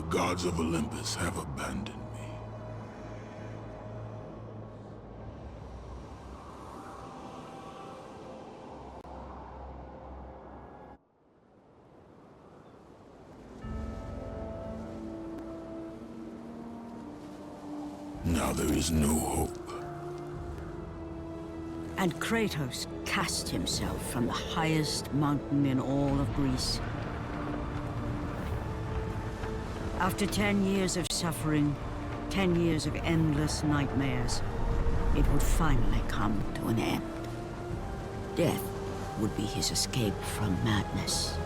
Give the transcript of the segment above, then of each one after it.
gods of Olympus have abandoned me. Now there is no hope. And Kratos cast himself from the highest mountain in all of Greece. After 10 years of suffering, 10 years of endless nightmares, it would finally come to an end. Death would be his escape from madness.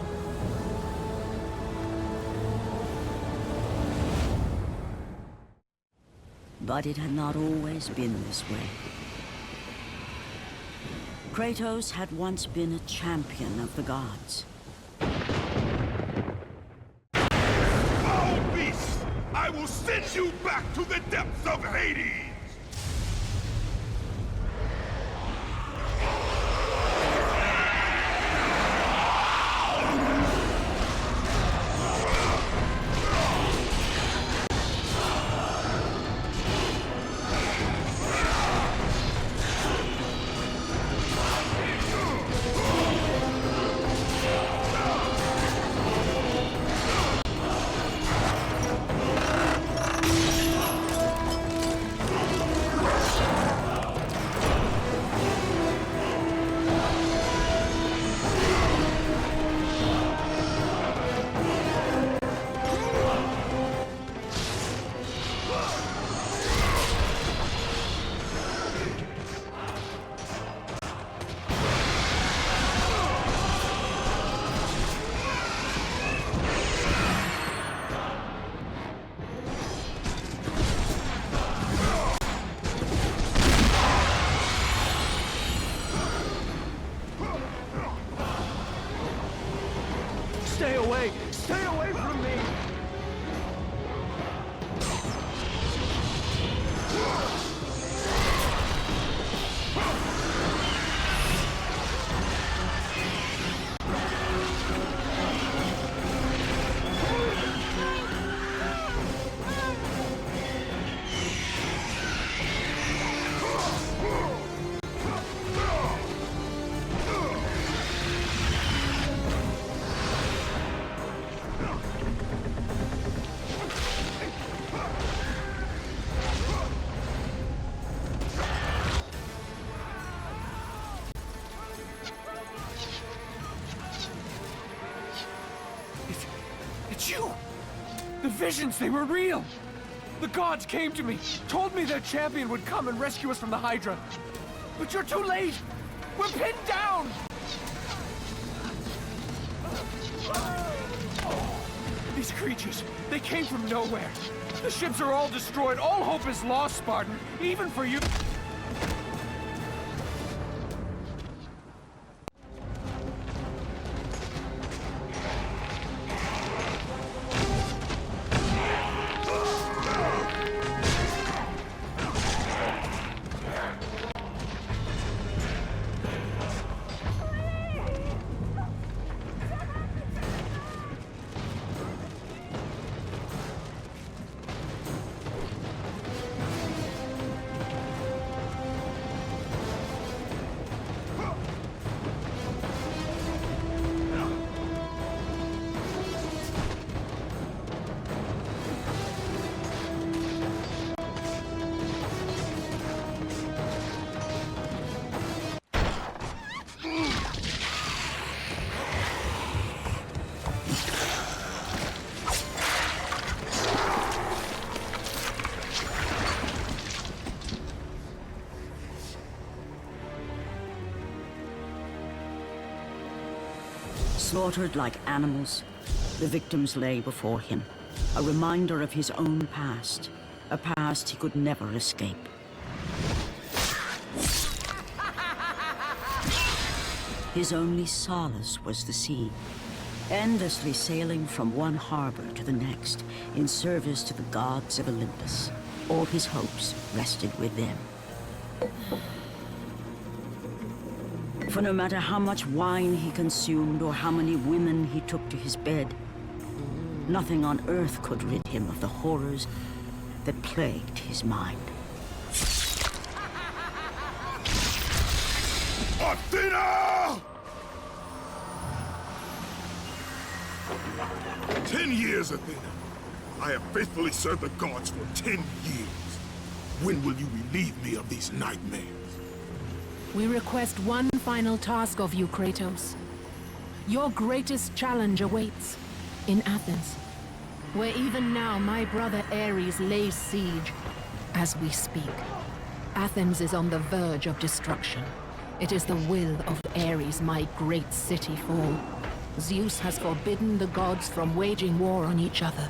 But it had not always been this way. Kratos had once been a champion of the gods. Foul beast! I will send you back to the depths of Hades! Stay away! Stay away from me! It's you! The visions, they were real! The gods came to me, told me their champion would come and rescue us from the Hydra. But you're too late! We're pinned down! These creatures, they came from nowhere. The ships are all destroyed. All hope is lost, Spartan. Even for you. Slaughtered like animals, the victims lay before him, a reminder of his own past, a past he could never escape. His only solace was the sea, endlessly sailing from one harbor to the next in service to the gods of Olympus. All his hopes rested with them. For no matter how much wine he consumed or how many women he took to his bed, Nothing on earth could rid him of the horrors that plagued his mind. Athena! 10 years, Athena. I have faithfully served the gods for 10 years. When will you relieve me of these nightmares? We request one final task of you, Kratos. Your greatest challenge awaits in Athens, where even now my brother Ares lays siege as we speak. Athens is on the verge of destruction. It is the will of Ares my great city fall. Zeus has forbidden the gods from waging war on each other.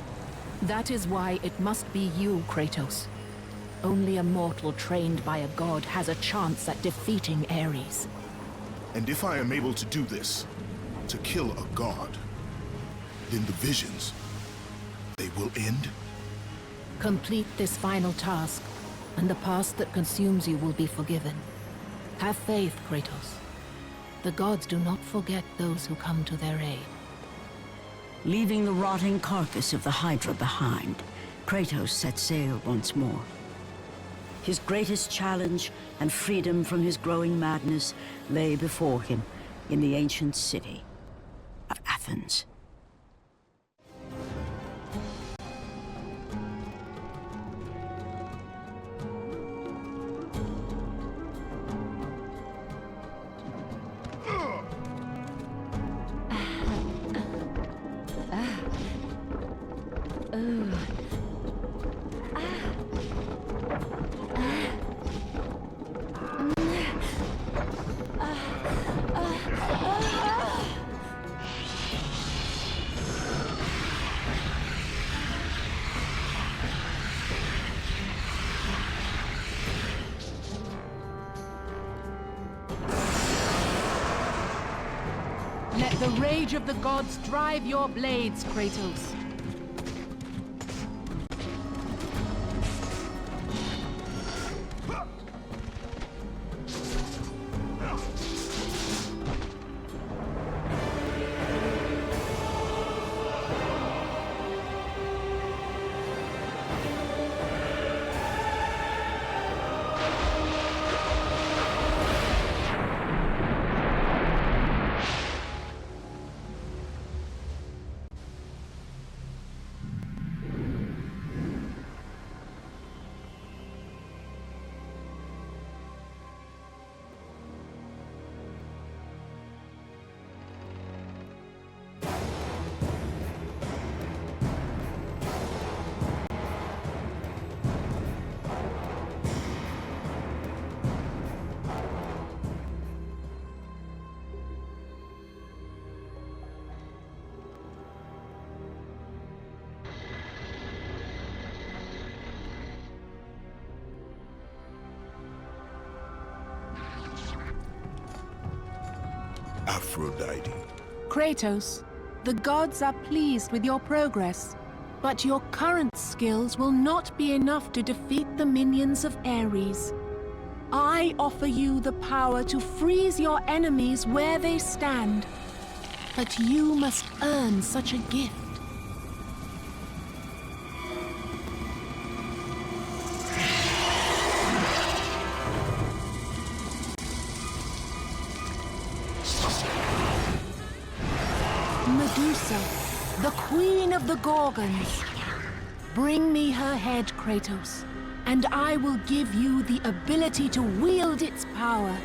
That is why it must be you, Kratos. Only a mortal trained by a god has a chance at defeating Ares. And if I am able to do this, to kill a god, then the visions, they will end? Complete this final task, and the past that consumes you will be forgiven. Have faith, Kratos. The gods do not forget those who come to their aid. Leaving the rotting carcass of the Hydra behind, Kratos set sail once more. His greatest challenge and freedom from his growing madness lay before him in the ancient city of Athens. Let the rage of the gods drive your blades, Kratos. Aphrodite. Kratos, the gods are pleased with your progress, but your current skills will not be enough to defeat the minions of Ares. I offer you the power to freeze your enemies where they stand, but you must earn such a gift. Medusa, the queen of the Gorgons. Bring me her head, Kratos, and I will give you the ability to wield its power.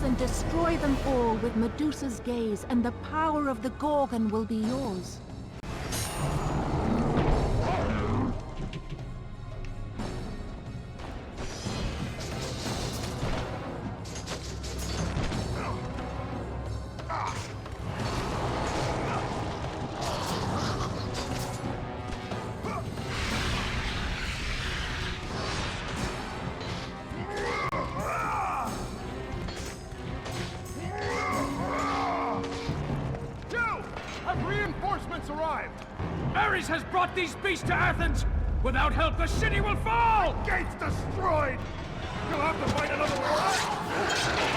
And destroy them all with Medusa's gaze, and the power of the Gorgon will be yours. Ares has brought these beasts to Athens! Without help, the city will fall! Gates destroyed! You'll have to find another way.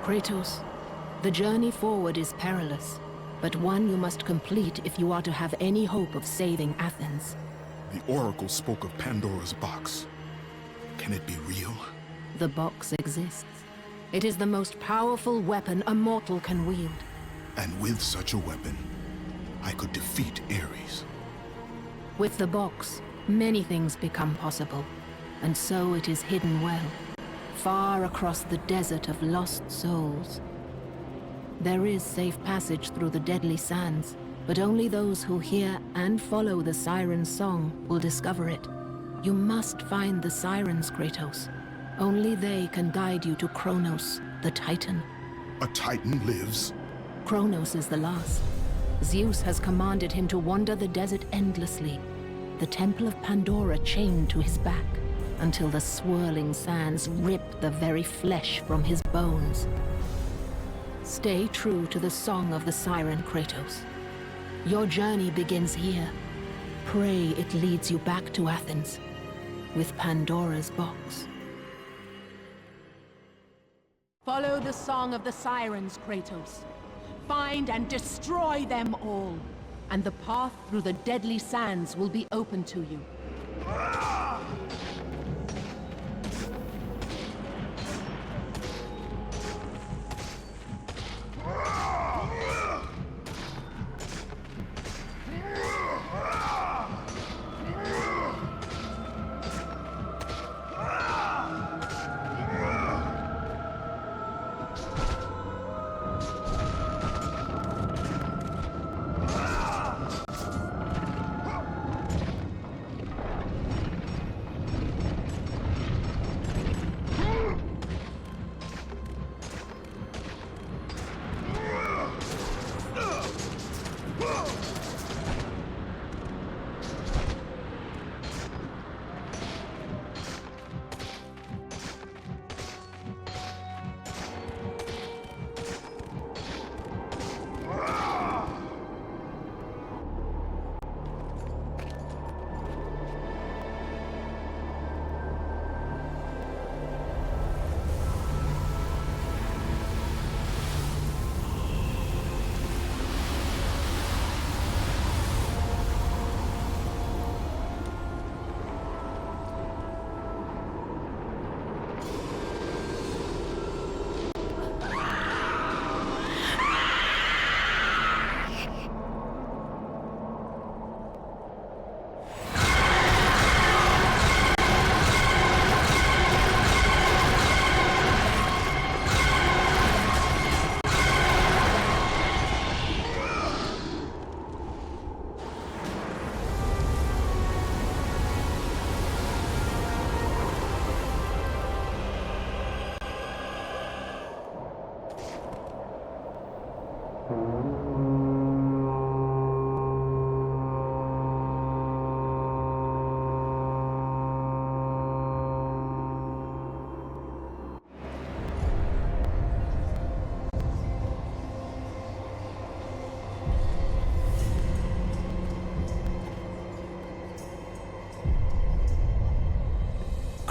Kratos, the journey forward is perilous, but one you must complete if you are to have any hope of saving Athens. The Oracle spoke of Pandora's box. Can it be real? The box exists. It is the most powerful weapon a mortal can wield. And with such a weapon, I could defeat Ares. With the box, many things become possible, and so it is hidden well, far across the desert of lost souls. There is safe passage through the deadly sands, but only those who hear and follow the siren's song will discover it. You must find the sirens, Kratos. Only they can guide you to Kronos, the Titan. A Titan lives? Kronos is the last. Zeus has commanded him to wander the desert endlessly, the Temple of Pandora chained to his back, until the swirling sands rip the very flesh from his bones. Stay true to the song of the siren, Kratos. Your journey begins here. Pray it leads you back to Athens, with Pandora's box. Follow the song of the sirens, Kratos. Find and destroy them all, and the path through the deadly sands will be open to you.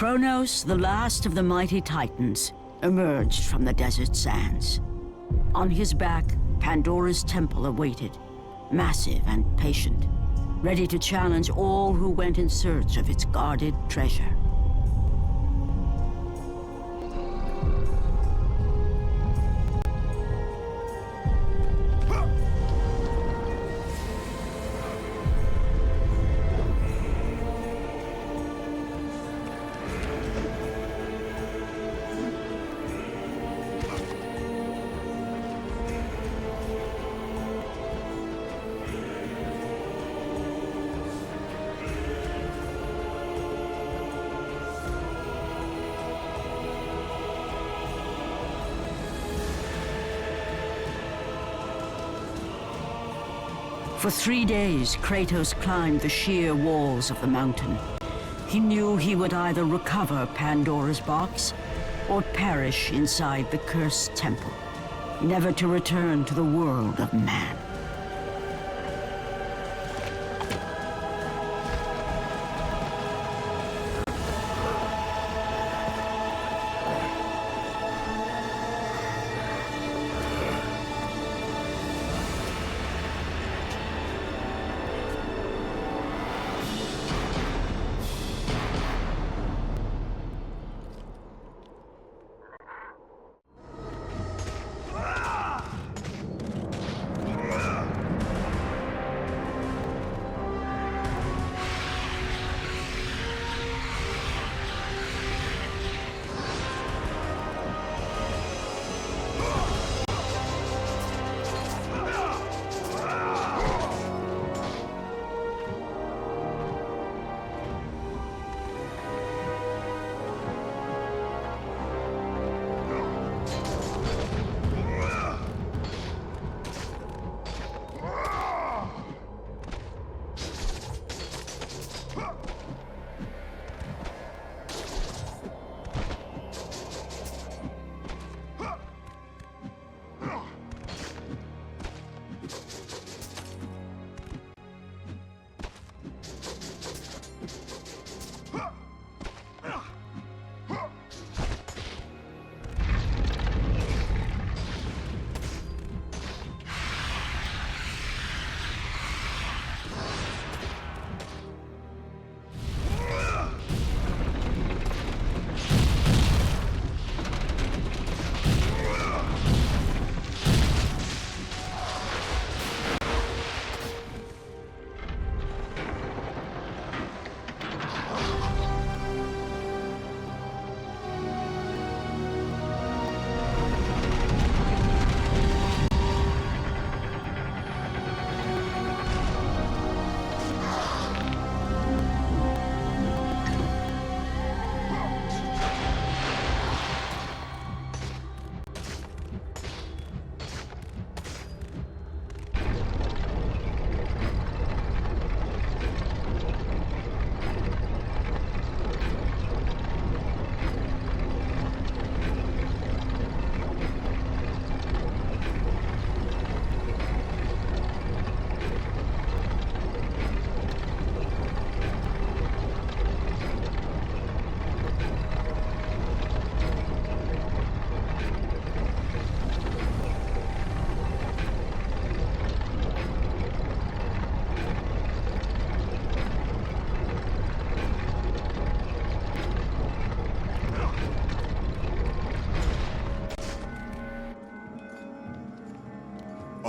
Kronos, the last of the mighty Titans, emerged from the desert sands. On his back, Pandora's temple awaited, massive and patient, ready to challenge all who went in search of its guarded treasure. For 3 days, Kratos climbed the sheer walls of the mountain. He knew he would either recover Pandora's box or perish inside the cursed temple, never to return to the world of man.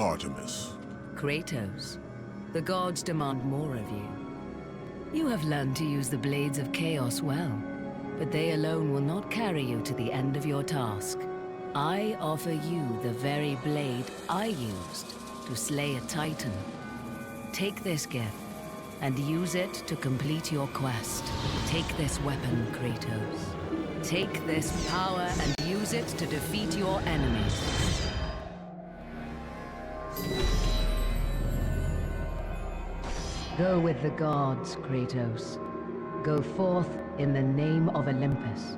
Artemis. Kratos, the gods demand more of you. You have learned to use the blades of chaos well, but they alone will not carry you to the end of your task. I offer you the very blade I used to slay a titan. Take this gift and use it to complete your quest. Take this weapon, Kratos. Take this power and use it to defeat your enemies. Go with the gods, Kratos. Go forth in the name of Olympus.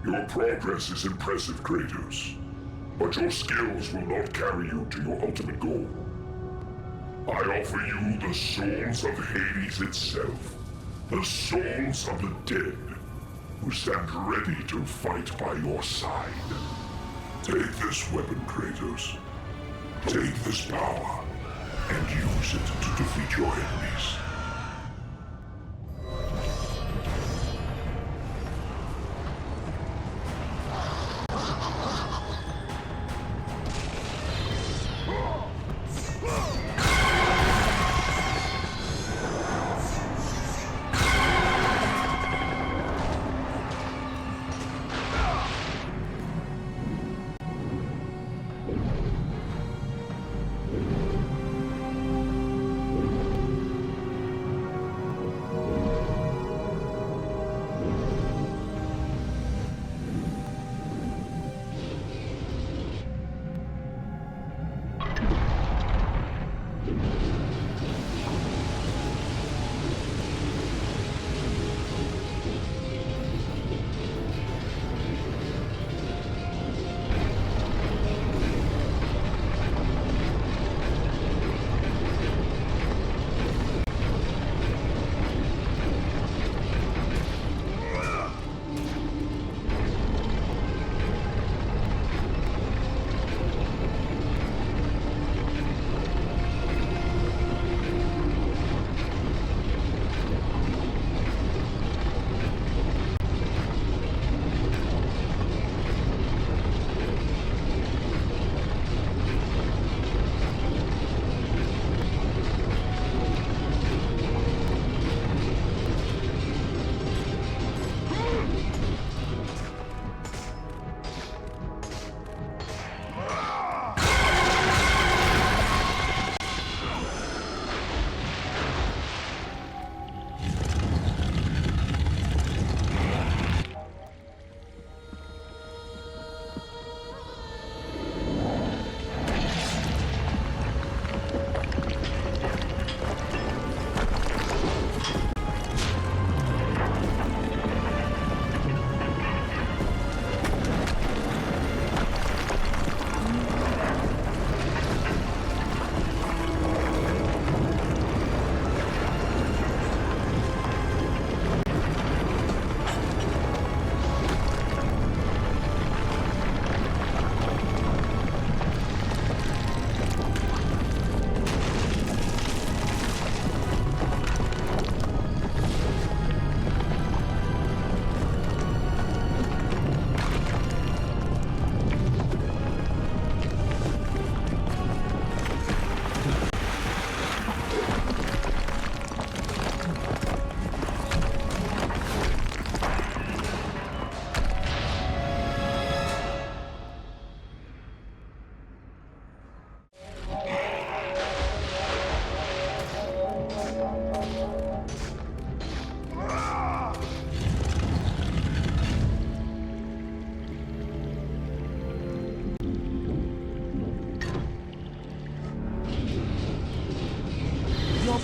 Your progress is impressive, Kratos. But your skills will not carry you to your ultimate goal. I offer you the souls of Hades itself. The souls of the dead, who stand ready to fight by your side. Take this weapon, Kratos. Take this power, and use it to defeat your enemies.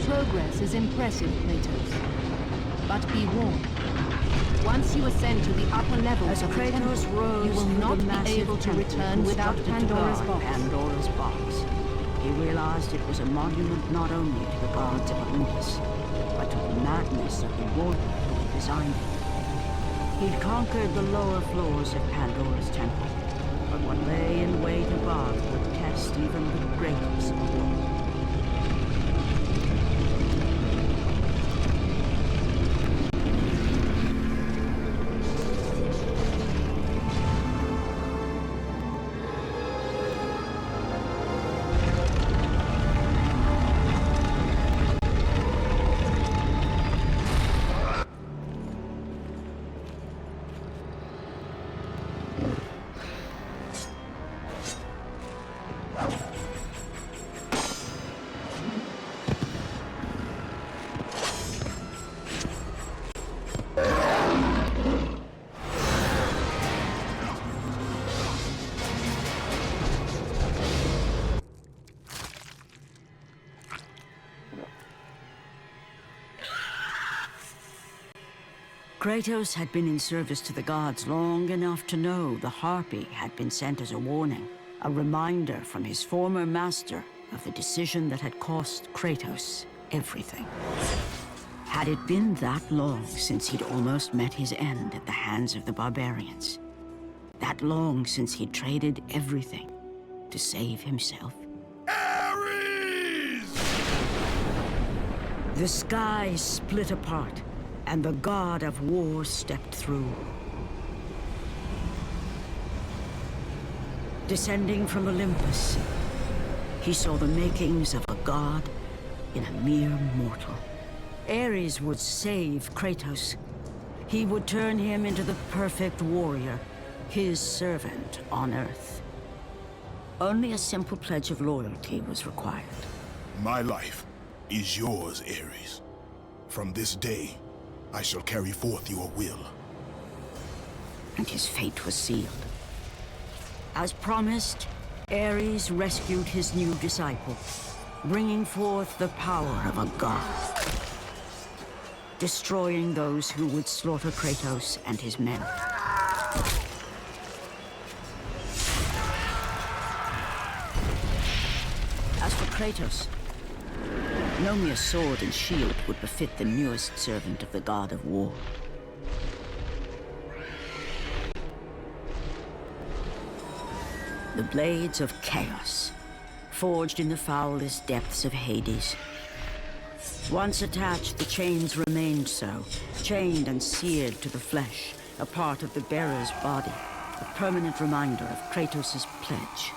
Progress is impressive, Kratos. But be warned. Once you ascend to the upper levels As of the Kratos temple, rose you will through not the be massive able to temple return without constructed to Pandora's guard box. Pandora's box. He realized it was a monument not only to the gods of Olympus, but to the madness of the warlord who designed it. He'd conquered the lower floors of Pandora's temple, but what lay in wait above would test even the greatest of them. Kratos had been in service to the gods long enough to know the Harpy had been sent as a warning, a reminder from his former master of the decision that had cost Kratos everything. Had it been that long since he'd almost met his end at the hands of the barbarians? That long since he'd traded everything to save himself? Ares! The sky split apart, and the god of war stepped through. Descending from Olympus, he saw the makings of a god in a mere mortal. Ares would save Kratos. He would turn him into the perfect warrior, his servant on Earth. Only a simple pledge of loyalty was required. My life is yours, Ares. From this day, I shall carry forth your will. And his fate was sealed. As promised, Ares rescued his new disciple, bringing forth the power of a god, destroying those who would slaughter Kratos and his men. As for Kratos, no mere sword and shield would befit the newest servant of the god of war. The blades of chaos, forged in the foulest depths of Hades. Once attached, the chains remained so, chained and seared to the flesh, a part of the bearer's body, a permanent reminder of Kratos' pledge.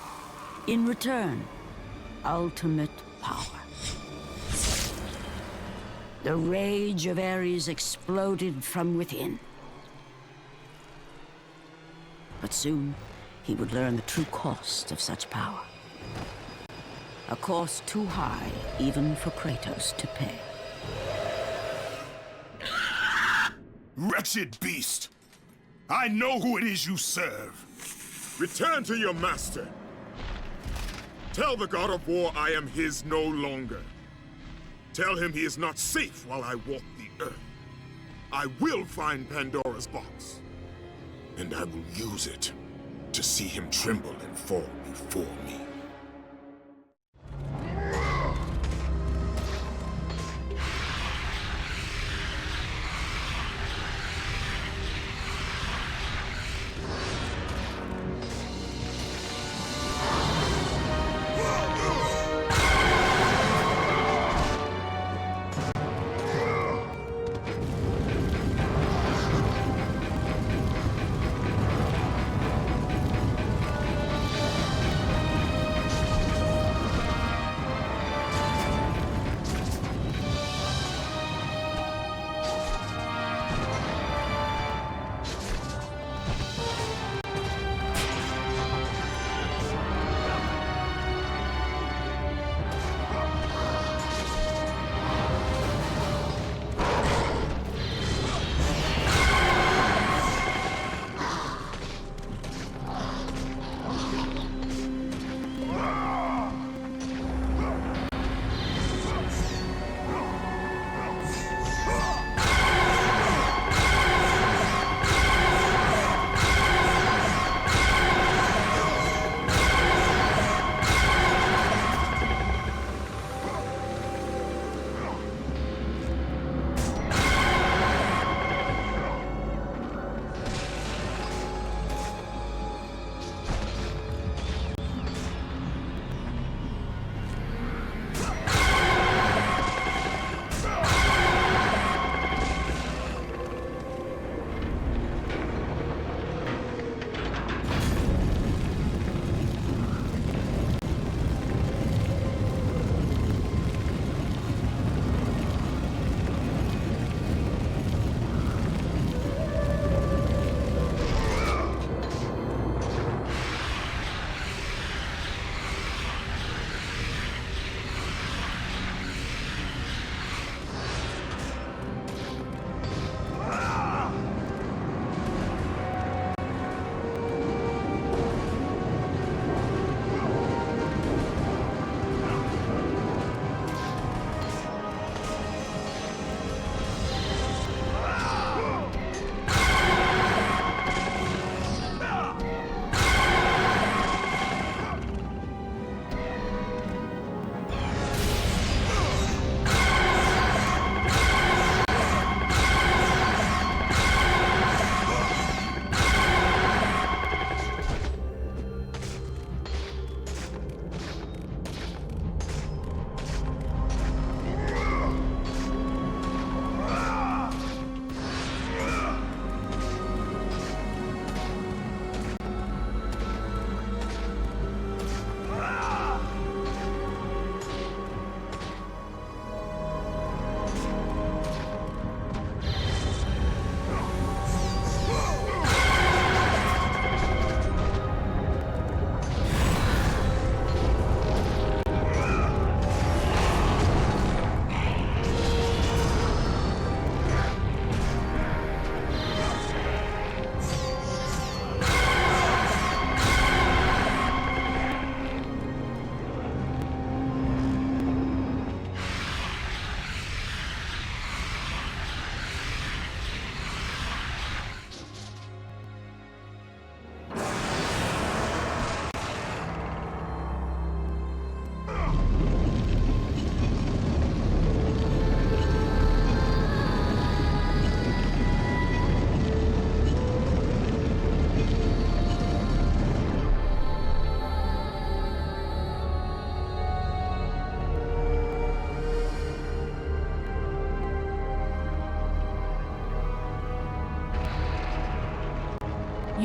In return, ultimate power. The rage of Ares exploded from within. But soon, he would learn the true cost of such power. A cost too high even for Kratos to pay. Wretched beast! I know who it is you serve. Return to your master. Tell the god of war I am his no longer. Tell him he is not safe while I walk the earth. I will find Pandora's box. And I will use it to see him tremble and fall before me.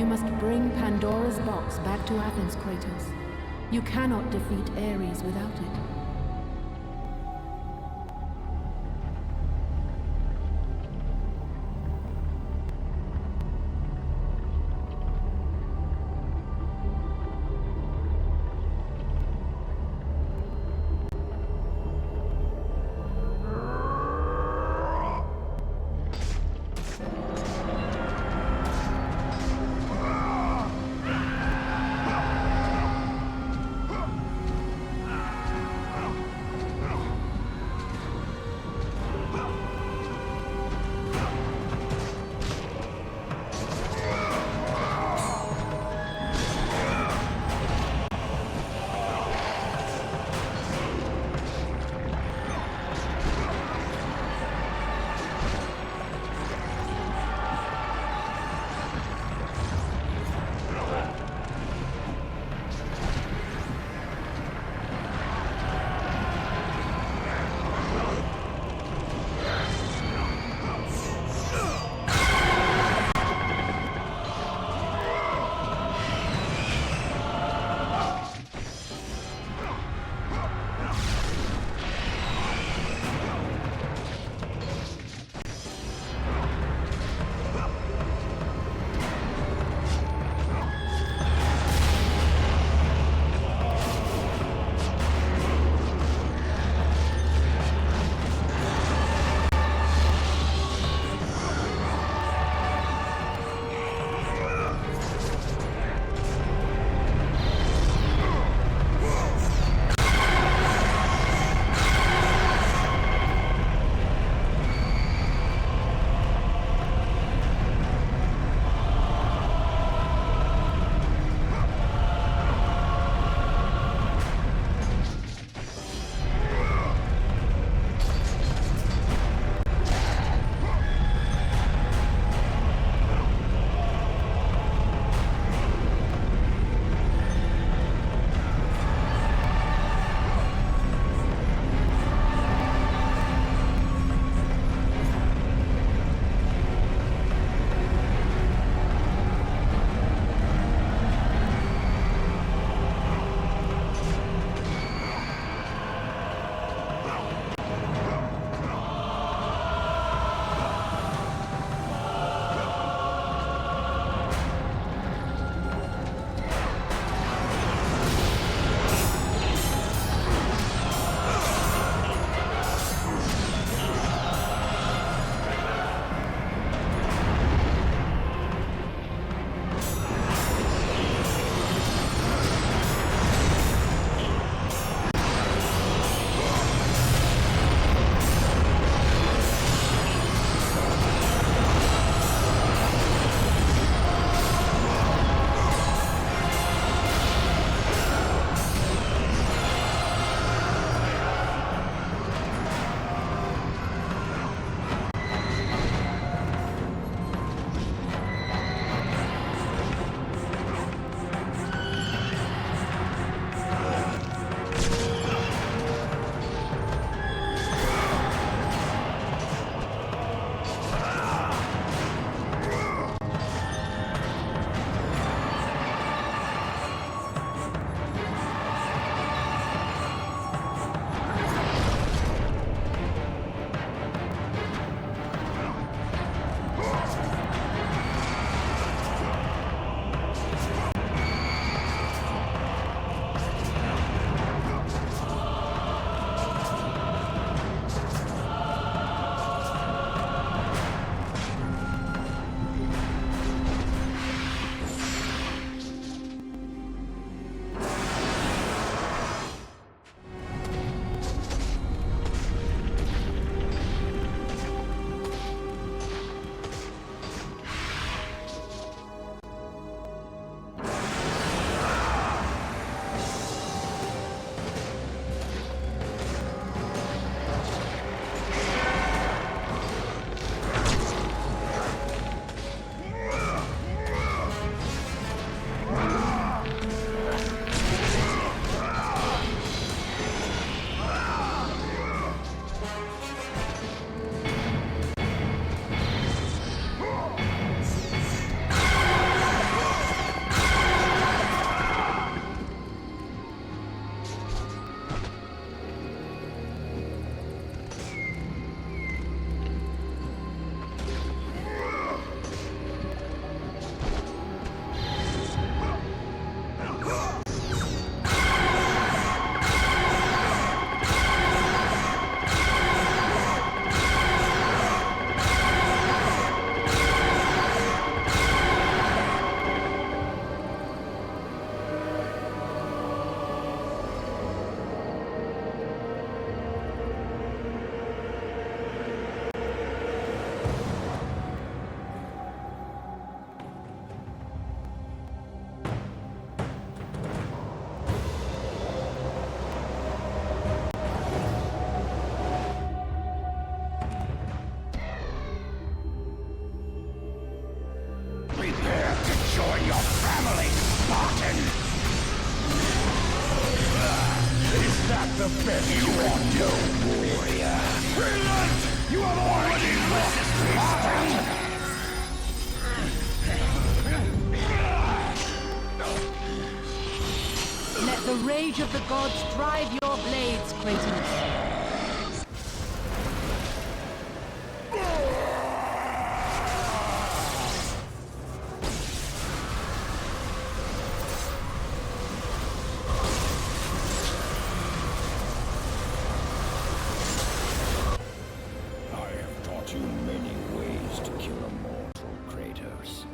You must bring Pandora's box back to Athens, Kratos. You cannot defeat Ares without it. family, Spartan! Is that the best you want, no warrior? Relent! You have already lost, Spartan! Let the rage of the gods drive your blades, Kratos. I have taught you many ways to kill a mortal, Kratos.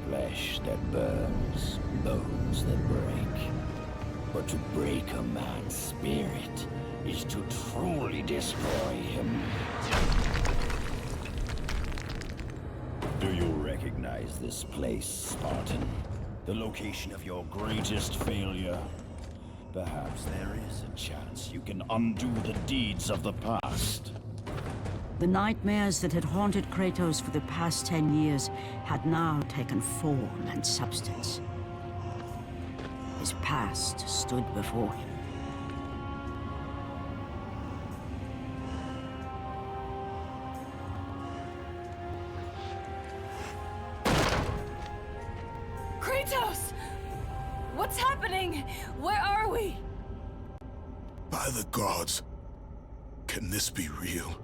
Flesh that burns, bones that break. But to break a man's spirit is to truly destroy him. Do you recognize this place, Spartan? The location of your greatest failure? Perhaps there is a chance you can undo the deeds of the past. The nightmares that had haunted Kratos for the past 10 years had now taken form and substance. His past stood before him. Kratos! What's happening? Where are we? By the gods, can this be real?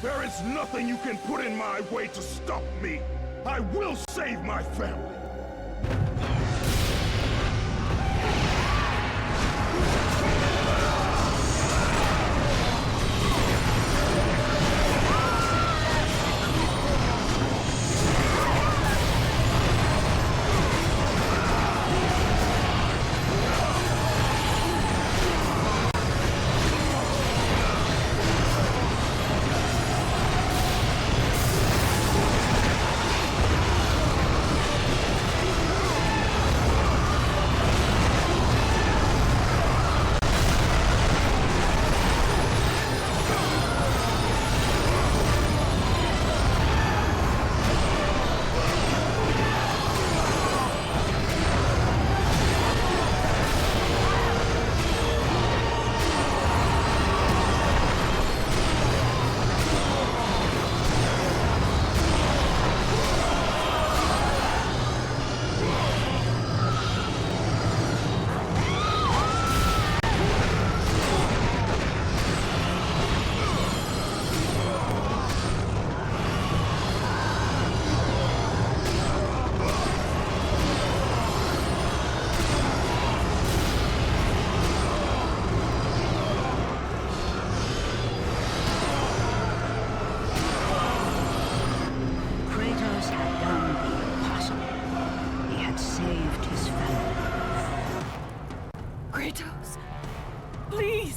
There is nothing you can put in my way to stop me. I will save my family.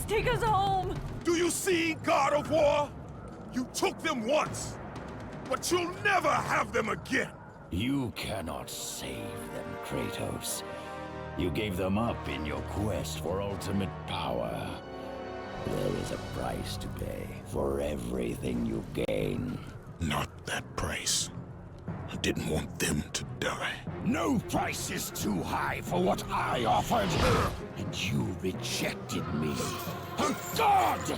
Take us home! Do you see, God of War? You took them once, but you'll never have them again! You cannot save them, Kratos. You gave them up in your quest for ultimate power. There is a price to pay for everything you gain. Not that price. I didn't want them to die. No price is too high for what I offered. And you rejected me. A god!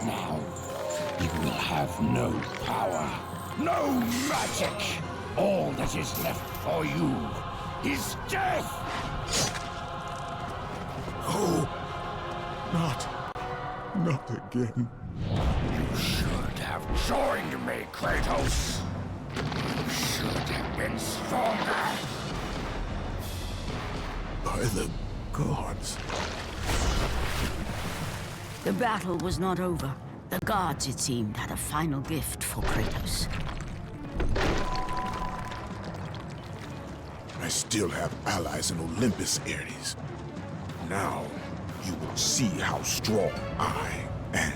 Now, you will have no power, no magic. All that is left for you is death! Oh, not again. You should have joined me, Kratos. You should have been stronger. By the gods. The battle was not over. The gods, it seemed, had a final gift for Kratos. I still have allies in Olympus, Ares. Now, you will see how strong I am.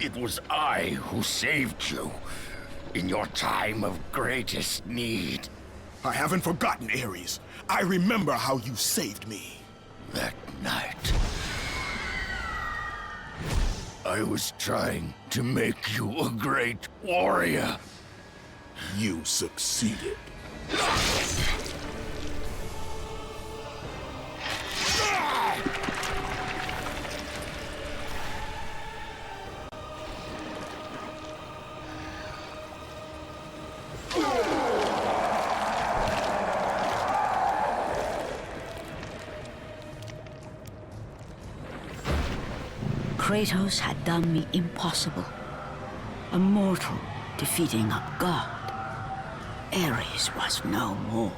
It was I who saved you in your time of greatest need. I haven't forgotten, Ares. I remember how you saved me. That night, I was trying to make you a great warrior. You succeeded. Kratos had done me impossible. A mortal defeating a god. Ares was no more.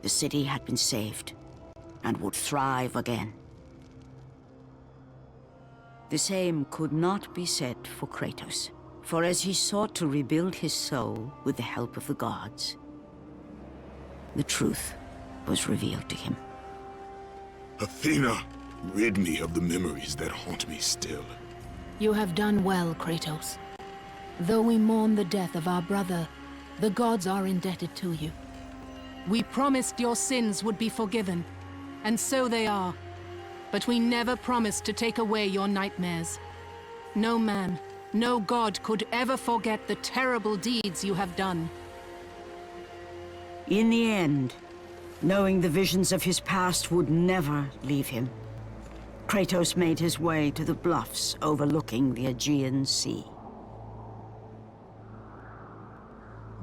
The city had been saved and would thrive again. The same could not be said for Kratos, for as he sought to rebuild his soul with the help of the gods, the truth was revealed to him. Athena, rid me of the memories that haunt me still. You have done well, Kratos. Though we mourn the death of our brother, the gods are indebted to you. We promised your sins would be forgiven, and so they are. But we never promised to take away your nightmares. No man, no god could ever forget the terrible deeds you have done. In the end, knowing the visions of his past would never leave him, Kratos made his way to the bluffs overlooking the Aegean Sea.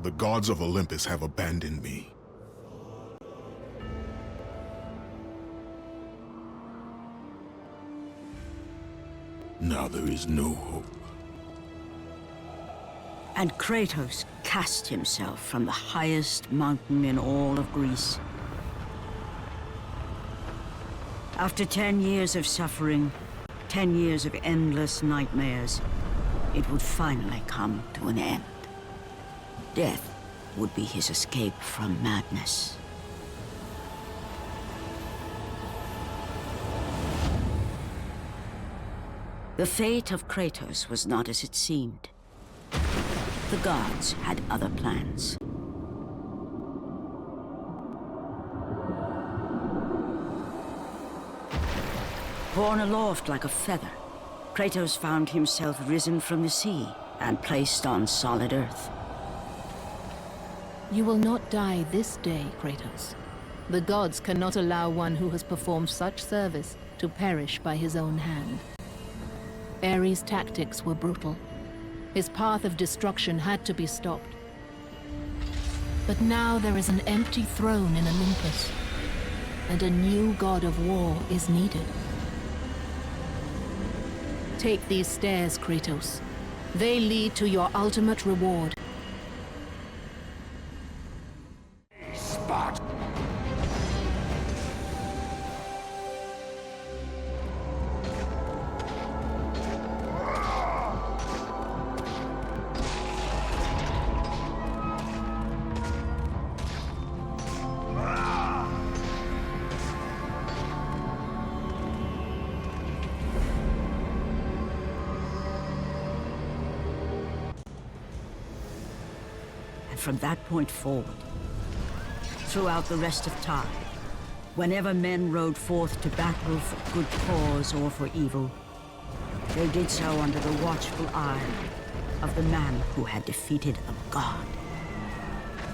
The gods of Olympus have abandoned me. Now there is no hope. And Kratos cast himself from the highest mountain in all of Greece. After 10 years of suffering, 10 years of endless nightmares, it would finally come to an end. Death would be his escape from madness. The fate of Kratos was not as it seemed. The gods had other plans. Borne aloft like a feather, Kratos found himself risen from the sea and placed on solid earth. You will not die this day, Kratos. The gods cannot allow one who has performed such service to perish by his own hand. Ares' tactics were brutal. His path of destruction had to be stopped. But now there is an empty throne in Olympus, and a new god of war is needed. Take these stairs, Kratos. They lead to your ultimate reward. Spot! From that point forward, throughout the rest of time, whenever men rode forth to battle for good cause or for evil, they did so under the watchful eye of the man who had defeated a god.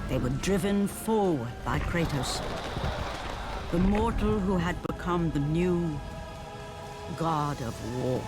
They were driven forward by Kratos, the mortal who had become the new god of war.